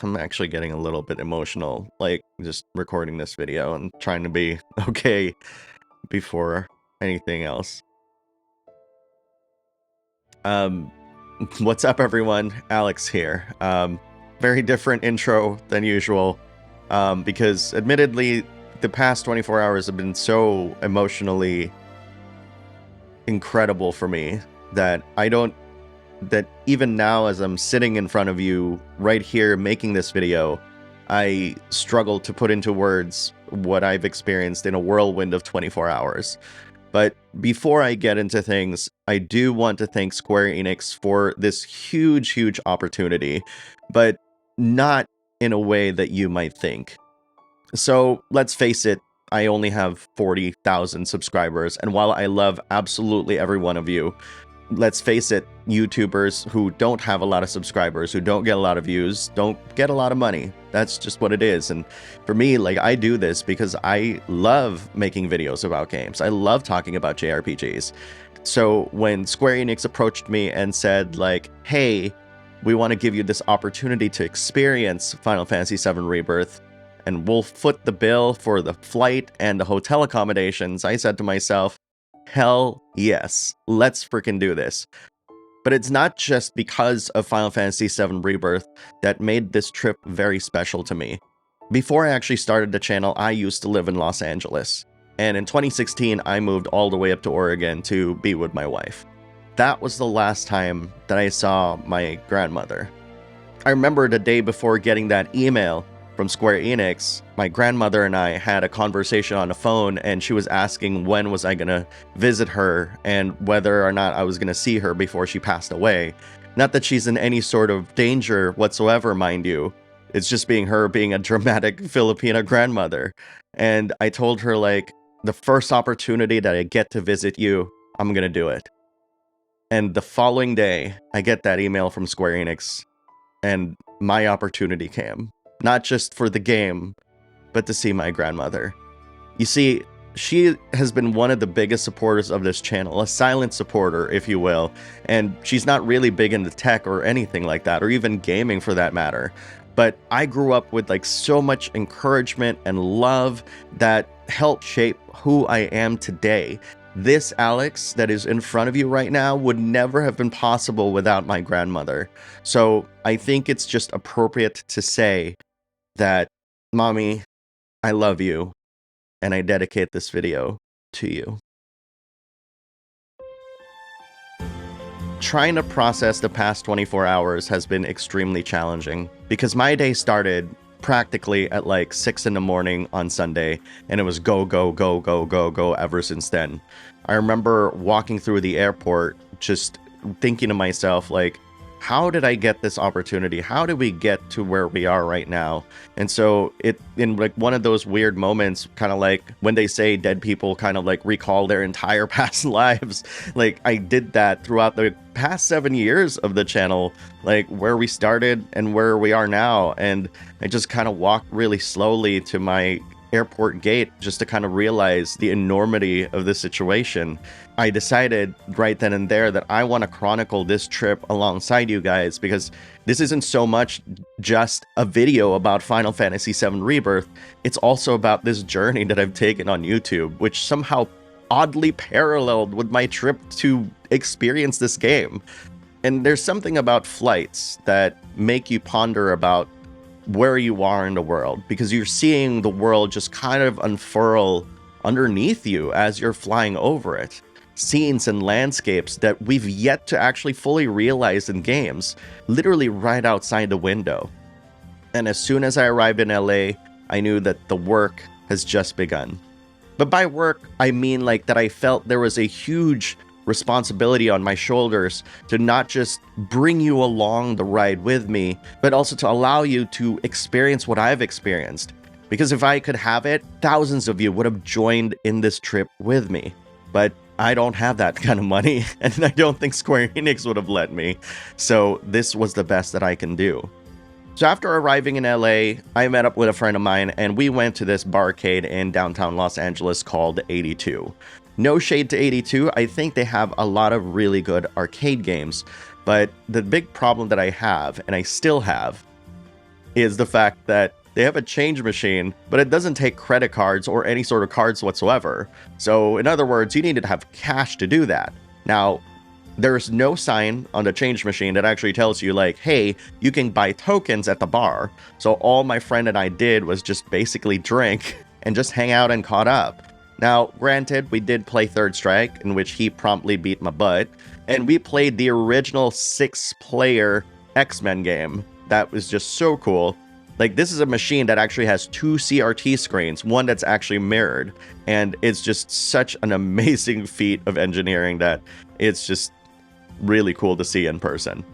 I'm actually getting a little bit emotional, like, just recording this video and trying to be okay before anything else. What's up, everyone? Alex here. Very different intro than usual, because admittedly, the past 24 hours have been so emotionally incredible for me that that even now, as I'm sitting in front of you right here making this video, I struggle to put into words what I've experienced in a whirlwind of 24 hours. But before I get into things, I do want to thank Square Enix for this huge opportunity, but not in a way that you might think. So let's face it, I only have 40,000 subscribers, and while I love absolutely every one of you, let's face it, YouTubers who don't have a lot of subscribers, who don't get a lot of views, don't get a lot of money. That's just what it is. And for me, like, I do this because I love making videos about games. I love talking about JRPGs. So when Square Enix approached me and said, like, hey, we want to give you this opportunity to experience Final Fantasy VII Rebirth, and we'll foot the bill for the flight and the hotel accommodations, I said to myself, hell yes, let's freaking do this. But it's not just because of Final Fantasy VII Rebirth that made this trip very special to me. Before I actually started the channel, I used to live in Los Angeles. And in 2016, I moved all the way up to Oregon to be with my wife. That was the last time that I saw my grandmother. I remember the day before getting that email from Square Enix, my grandmother and I had a conversation on the phone, and she was asking when was I gonna visit her and whether or not I was gonna see her before she passed away. Not that she's in any sort of danger whatsoever, mind you. It's just her being a dramatic Filipina grandmother. And I told her, like, the first opportunity that I get to visit you, I'm gonna do it. And the following day, I get that email from Square Enix, and my opportunity came. Not just for the game, but to see my grandmother. You see, she has been one of the biggest supporters of this channel, a silent supporter, if you will, and she's not really big into tech or anything like that, or even gaming for that matter. But I grew up with like so much encouragement and love that helped shape who I am today. This Alex that is in front of you right now would never have been possible without my grandmother. So I think it's just appropriate to say that, Mommy, I love you, and I dedicate this video to you. Trying to process the past 24 hours has been extremely challenging because my day started practically at like 6 in the morning on Sunday, and it was go ever since then. I remember walking through the airport just thinking to myself, like, how did I get this opportunity? How did we get to where we are right now? And so in like one of those weird moments, kind of like when they say dead people kind of like recall their entire past lives, like I did that throughout the past 7 years of the channel, like where we started and where we are now. And I just kind of walked really slowly to my airport gate just to kind of realize the enormity of the situation. I decided right then and there that I want to chronicle this trip alongside you guys, because this isn't so much just a video about Final Fantasy VII Rebirth, it's also about this journey that I've taken on YouTube, which somehow oddly paralleled with my trip to experience this game. And there's something about flights that make you ponder about where you are in the world, because you're seeing the world just kind of unfurl underneath you as you're flying over it. Scenes and landscapes that we've yet to actually fully realize in games, literally right outside the window. And as soon as I arrived in LA, I knew that the work has just begun. But by work, I mean like that I felt there was a huge responsibility on my shoulders to not just bring you along the ride with me, but also to allow you to experience what I've experienced. Because if I could have it, thousands of you would have joined in this trip with me. But I don't have that kind of money, and I don't think Square Enix would have let me. So this was the best that I can do. So after arriving in LA, I met up with a friend of mine, and we went to this barcade in downtown Los Angeles called 82. No shade to 82, I think they have a lot of really good arcade games, but the big problem that I have, and I still have, is the fact that they have a change machine, but it doesn't take credit cards or any sort of cards whatsoever. So in other words, you needed to have cash to do that. Now, there's no sign on the change machine that actually tells you like, hey, you can buy tokens at the bar. So all my friend and I did was just basically drink and just hang out and caught up. Now, granted, we did play Third Strike, in which he promptly beat my butt, and we played the original 6-player X-Men game. That was just so cool. Like, this is a machine that actually has 2 CRT screens, one that's actually mirrored, and it's just such an amazing feat of engineering that it's just really cool to see in person.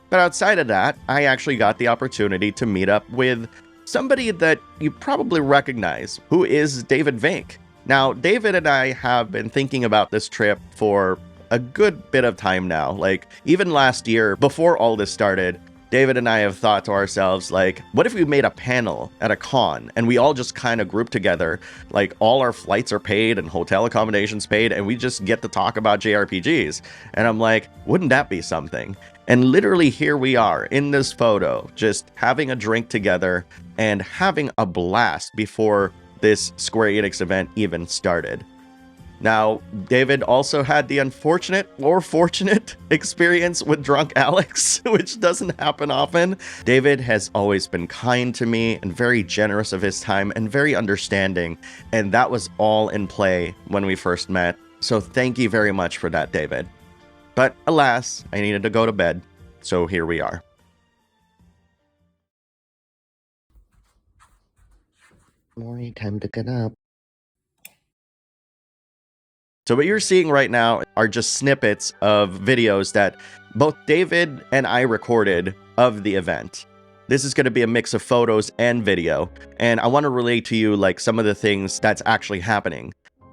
But outside of that, I actually got the opportunity to meet up with somebody that you probably recognize, who is David Vink. Now, David and I have been thinking about this trip for a good bit of time now. Like, even last year, before all this started, David and I have thought to ourselves, like, what if we made a panel at a con and we all just kind of group together, like all our flights are paid and hotel accommodations paid, and we just get to talk about JRPGs. And I'm like, wouldn't that be something? And literally here we are in this photo, just having a drink together and having a blast before this Square Enix event even started. Now, David also had the unfortunate or fortunate experience with Drunk Alex, which doesn't happen often. David has always been kind to me and very generous of his time and very understanding, and that was all in play when we first met. So thank you very much for that, David. But alas, I needed to go to bed, so here we are. Morning, time to get up. So what you're seeing right now are just snippets of videos that both David and I recorded of the event. This is going to be a mix of photos and video, and I want to relate to you like some of the things that's actually happening.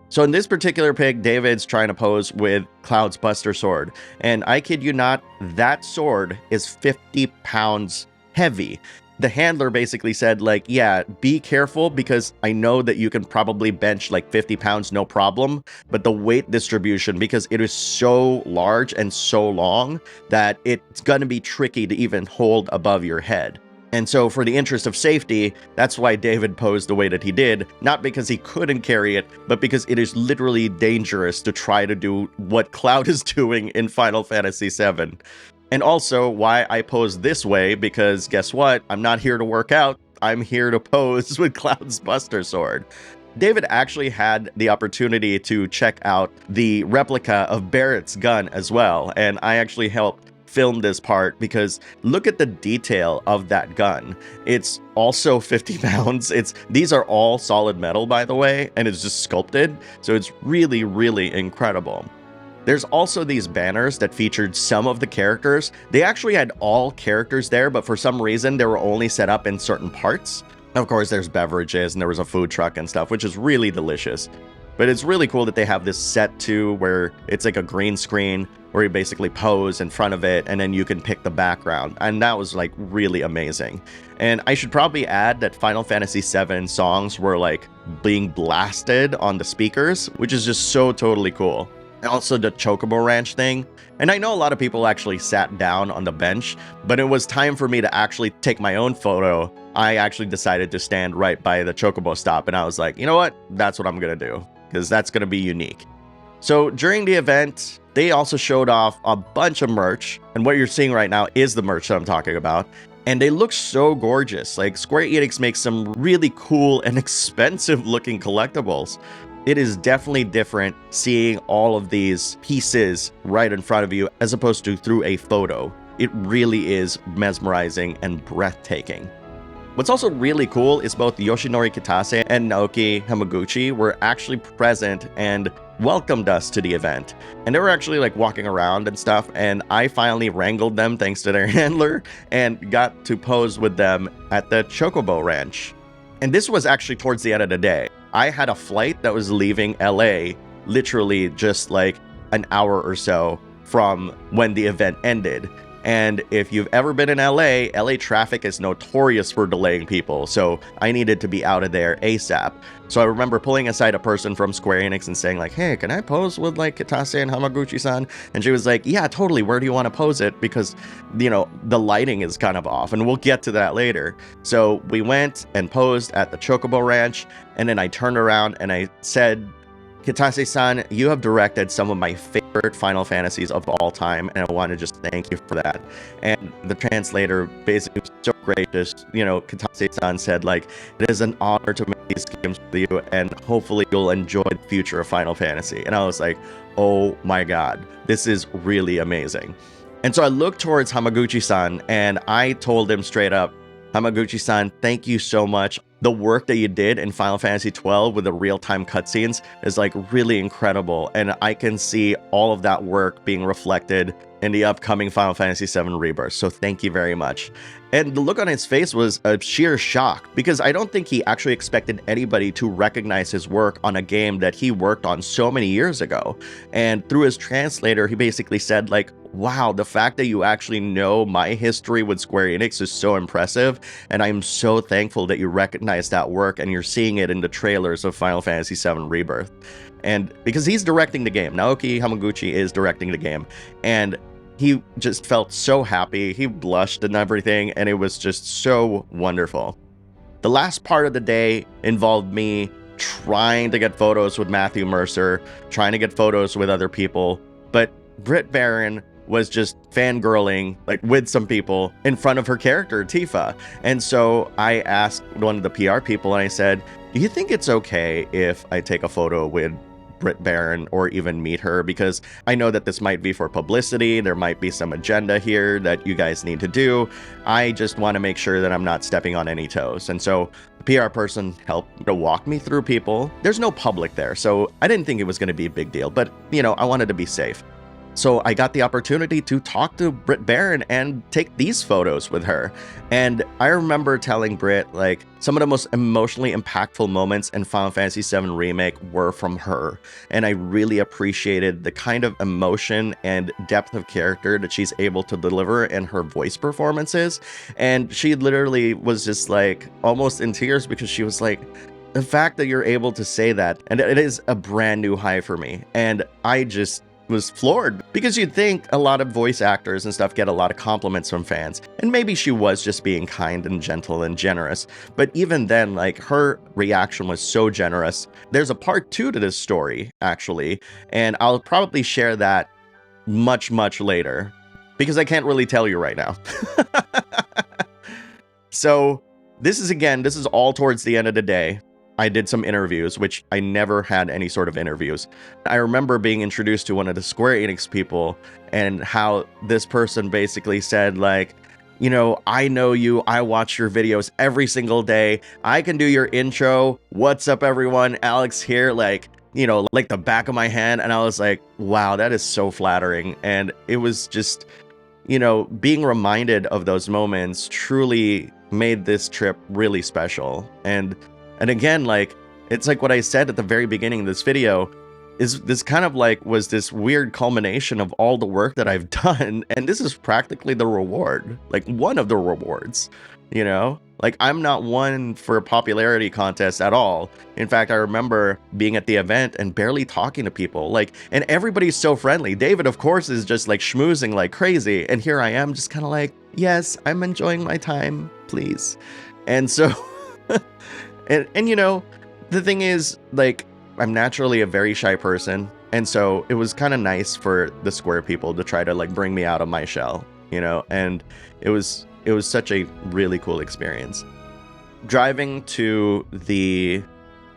So in this particular pic, David's trying to pose with Cloud's Buster Sword, and I kid you not, that sword is 50 pounds heavy. The handler basically said, like, yeah, be careful because I know that you can probably bench like 50 pounds, no problem. But the weight distribution, because it is so large and so long that it's going to be tricky to even hold above your head. And so for the interest of safety, that's why David posed the way that he did, not because he couldn't carry it, but because it is literally dangerous to try to do what Cloud is doing in Final Fantasy VII. And also why I pose this way, because guess what? I'm not here to work out. I'm here to pose with Cloud's Buster Sword. David actually had the opportunity to check out the replica of Barrett's gun as well, and I actually helped film this part because look at the detail of that gun. It's also 50 pounds. These are all solid metal, by the way, and it's just sculpted, so it's really, really incredible. There's also these banners that featured some of the characters. They actually had all characters there, but for some reason they were only set up in certain parts. Of course, there's beverages and there was a food truck and stuff, which is really delicious. But it's really cool that they have this set too, where it's like a green screen where you basically pose in front of it and then you can pick the background. And that was like really amazing. And I should probably add that Final Fantasy VII songs were like being blasted on the speakers, which is just so totally cool. Also the Chocobo Ranch thing. And I know a lot of people actually sat down on the bench, but it was time for me to actually take my own photo. I actually decided to stand right by the Chocobo stop, and I was like, you know what? That's what I'm gonna do, because that's gonna be unique. So during the event, they also showed off a bunch of merch, and what you're seeing right now is the merch that I'm talking about. And they look so gorgeous. Like, Square Enix makes some really cool and expensive looking collectibles. It is definitely different seeing all of these pieces right in front of you as opposed to through a photo. It really is mesmerizing and breathtaking. What's also really cool is both Yoshinori Kitase and Naoki Hamaguchi were actually present and welcomed us to the event. And they were actually like walking around and stuff, and I finally wrangled them thanks to their handler and got to pose with them at the Chocobo Ranch. And this was actually towards the end of the day. I had a flight that was leaving LA literally just like an hour or so from when the event ended. And if you've ever been in LA traffic is notorious for delaying people, so I needed to be out of there ASAP. So I remember pulling aside a person from Square Enix and saying like, hey, can I pose with like Kitase and Hamaguchi-san? And she was like, yeah, totally, where do you want to pose it? Because, you know, the lighting is kind of off, and we'll get to that later. So we went and posed at the Chocobo Ranch, and then I turned around and I said, Kitase-san, you have directed some of my favorite Final Fantasies of all time, and I want to just thank you for that. And the translator basically was so gracious. You know, Kitase-san said, like, it is an honor to make these games with you, and hopefully you'll enjoy the future of Final Fantasy. And I was like, oh my god, this is really amazing. And so I looked towards Hamaguchi-san, and I told him straight up, Hamaguchi-san, thank you so much. The work that you did in Final Fantasy XII with the real-time cutscenes is like really incredible, and I can see all of that work being reflected in the upcoming Final Fantasy VII Rebirth, so thank you very much. And the look on his face was a sheer shock, because I don't think he actually expected anybody to recognize his work on a game that he worked on so many years ago. And through his translator, he basically said like, wow, the fact that you actually know my history with Square Enix is so impressive, and I'm so thankful that you recognize that work and you're seeing it in the trailers of Final Fantasy VII Rebirth. And because he's directing the game, Naoki Hamaguchi is directing the game, and he just felt so happy, he blushed and everything, and it was just so wonderful. The last part of the day involved me trying to get photos with Matthew Mercer, trying to get photos with other people, but Britt Baron was just fangirling like with some people in front of her character Tifa. And so I asked one of the PR people and I said, do you think it's okay if I take a photo with Britt Baron or even meet her? Because I know that this might be for publicity, there might be some agenda here that you guys need to do. I just want to make sure that I'm not stepping on any toes. And so the PR person helped to walk me through people. There's no public there, so I didn't think it was going to be a big deal, but you know, I wanted to be safe. So I got the opportunity to talk to Britt Baron and take these photos with her. And I remember telling Britt, like, some of the most emotionally impactful moments in Final Fantasy VII Remake were from her. And I really appreciated the kind of emotion and depth of character that she's able to deliver in her voice performances. And she literally was just like almost in tears, because she was like, the fact that you're able to say that, and it is a brand new high for me. And I just was floored, because you'd think a lot of voice actors and stuff get a lot of compliments from fans, and maybe she was just being kind and gentle and generous, but even then, like, her reaction was so generous. There's a part 2 to this story actually, and I'll probably share that much later, because I can't really tell you right now. So this is all towards the end of the day. I did some interviews, which I never had any sort of interviews. I remember being introduced to one of the Square Enix people, and how this person basically said, like, you know, I know you, I watch your videos every single day, I can do your intro, what's up everyone, Alex here, like, you know, like the back of my hand. And I was like, wow, that is so flattering. And it was just, you know, being reminded of those moments truly made this trip really special. And again, like, it's like what I said at the very beginning of this video, is this kind of like was this weird culmination of all the work that I've done, and this is practically the reward, like one of the rewards, you know? Like, I'm not one for a popularity contest at all. In fact, I remember being at the event and barely talking to people, like, and everybody's so friendly. David, of course, is just like schmoozing like crazy, and here I am just kind of like, yes, I'm enjoying my time, please. And so And you know, the thing is, like, I'm naturally a very shy person, and so it was kind of nice for the Square people to try to like bring me out of my shell, you know, and it was such a really cool experience. Driving to the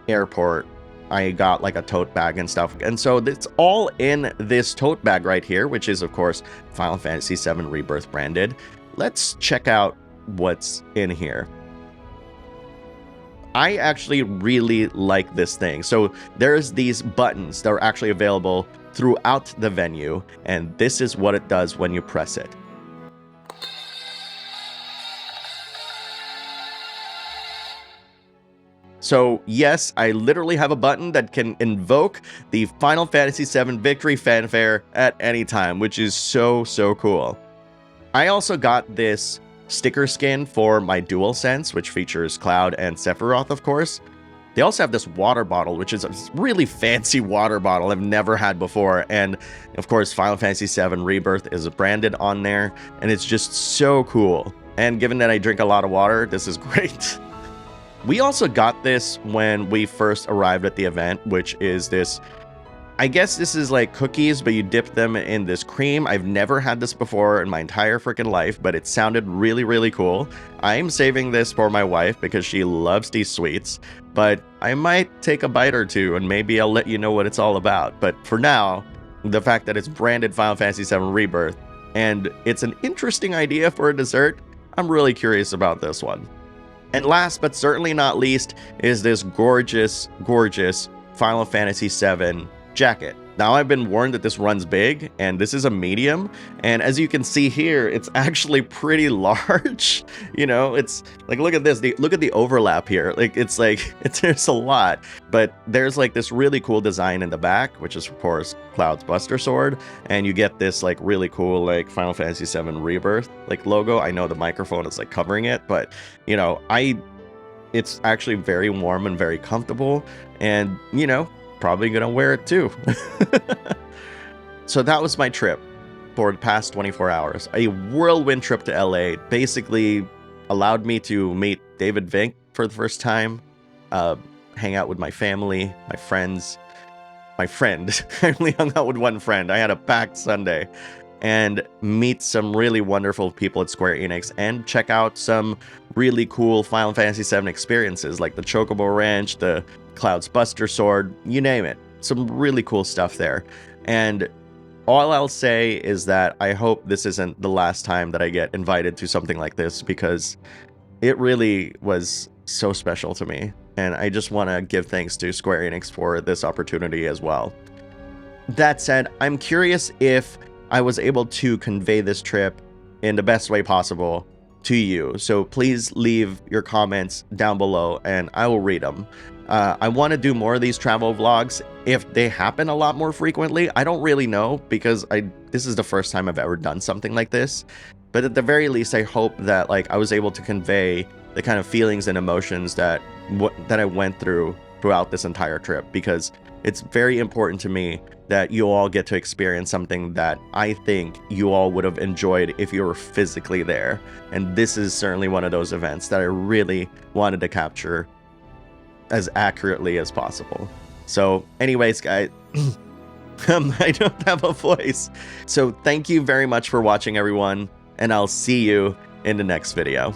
airport, I got like a tote bag and stuff, and so it's all in this tote bag right here, which is of course Final Fantasy VII Rebirth branded. Let's check out what's in here. I actually really like this thing. So there's these buttons that are actually available throughout the venue, and this is what it does when you press it. So yes, I literally have a button that can invoke the Final Fantasy VII Victory Fanfare at any time, which is so cool. I also got this sticker skin for my DualSense, which features Cloud and Sephiroth, of course. They also have this water bottle, which is a really fancy water bottle I've never had before. And of course, Final Fantasy VII Rebirth is branded on there, and it's just so cool. And given that I drink a lot of water, this is great. We also got this when we first arrived at the event, which is this, I guess this is like cookies, but you dip them in this cream. I've never had this before in my entire freaking life, but it sounded really, really cool. I'm saving this for my wife because she loves these sweets, but I might take a bite or two and maybe I'll let you know what it's all about. But for now, the fact that it's branded Final Fantasy VII Rebirth and it's an interesting idea for a dessert, I'm really curious about this one. And last but certainly not least is this gorgeous, gorgeous Final Fantasy VII jacket. Now, I've been warned that this runs big, and this is a medium, and as you can see here, it's actually pretty large. You know, it's like, look at this, look at the overlap here. Like, there's a lot, but there's like this really cool design in the back, which is of course Cloud's Buster Sword, and you get this like really cool like Final Fantasy VII Rebirth like logo. I know the microphone is like covering it, but you know, it's actually very warm and very comfortable, and you know, probably gonna wear it too. So that was my trip for the past 24 hours. A whirlwind trip to LA. Basically allowed me to meet David Vink for the first time, hang out with my family, my friends, my friend. I only hung out with one friend. I had a packed Sunday. And meet some really wonderful people at Square Enix and check out some really cool Final Fantasy VII experiences like the Chocobo Ranch, the Cloud's Buster Sword, you name it. Some really cool stuff there. And all I'll say is that I hope this isn't the last time that I get invited to something like this, because it really was so special to me. And I just want to give thanks to Square Enix for this opportunity as well. That said, I'm curious if I was able to convey this trip in the best way possible to you. So please leave your comments down below and I will read them. I want to do more of these travel vlogs. If they happen a lot more frequently, I don't really know, because this is the first time I've ever done something like this. But at the very least, I hope that like I was able to convey the kind of feelings and emotions that I went throughout this entire trip, because it's very important to me that you all get to experience something that I think you all would have enjoyed if you were physically there. And this is certainly one of those events that I really wanted to capture as accurately as possible. So anyways, guys, I don't have a voice. So thank you very much for watching, everyone, and I'll see you in the next video.